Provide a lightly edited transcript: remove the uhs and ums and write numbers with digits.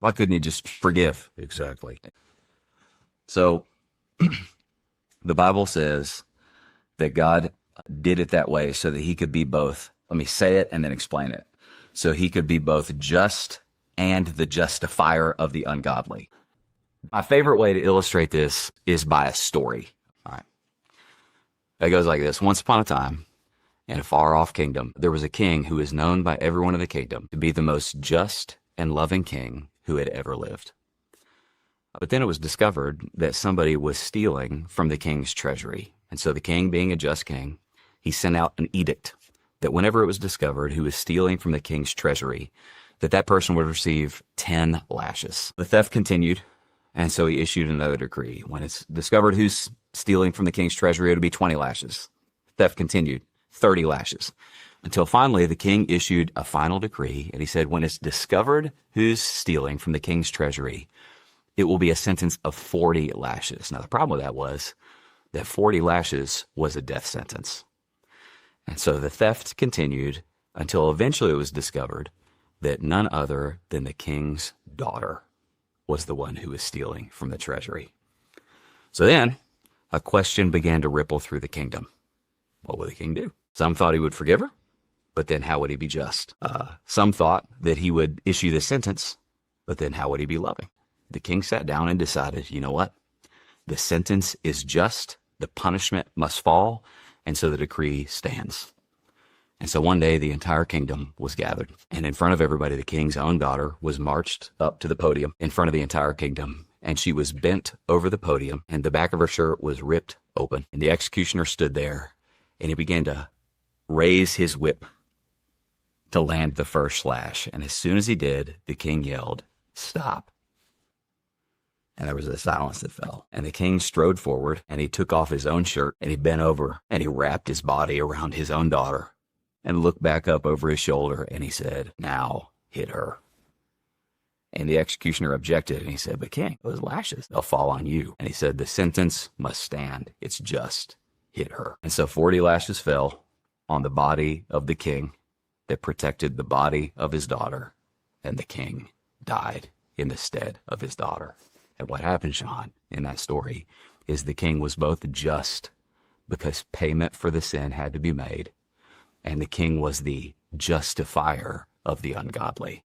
Why couldn't he just forgive? Exactly. So the Bible says that God did it that way so that he could be both. Let me say it and then explain it. So he could be both just and the justifier of the ungodly. My favorite way to illustrate this is by a story. All right. It goes like this. Once upon a time, in a far-off kingdom, there was a king who is known by everyone in the kingdom to be the most just and loving king who had ever lived. But then it was discovered that somebody was stealing from the king's treasury. And so the king, being a just king, he sent out an edict that whenever it was discovered who was stealing from the king's treasury, that person would receive 10 lashes. The theft continued, and so he issued another decree. When it's discovered who's stealing from the king's treasury, it would be 20 lashes. Theft continued, 30 lashes. Until finally the king issued a final decree, and he said, when it's discovered who's stealing from the king's treasury, it will be a sentence of 40 lashes. Now, the problem with that was that 40 lashes was a death sentence. And so the theft continued until eventually it was discovered that none other than the king's daughter was the one who was stealing from the treasury. So then a question began to ripple through the kingdom. What would the king do? Some thought he would forgive her, but then how would he be just? Some thought that he would issue the sentence, but then how would he be loving? The king sat down and decided, you know what? The sentence is just, the punishment must fall, and so the decree stands. And so one day the entire kingdom was gathered, and in front of everybody, the king's own daughter was marched up to the podium in front of the entire kingdom, and she was bent over the podium, and the back of her shirt was ripped open, and the executioner stood there, and he began to raise his whip to land the first slash. And as soon as he did, the king yelled, "Stop." And there was a silence that fell. And the king strode forward, and he took off his own shirt, and he bent over, and he wrapped his body around his own daughter, and looked back up over his shoulder, and he said, "Now hit her." And the executioner objected, and he said, "But king, those lashes, they'll fall on you." And he said, "The sentence must stand. It's just. Hit her." And so 40 lashes fell on the body of the king that protected the body of his daughter, and the king died in the stead of his daughter. And what happened, Sean, in that story is the king was both just because payment for the sin had to be made, and the king was the justifier of the ungodly.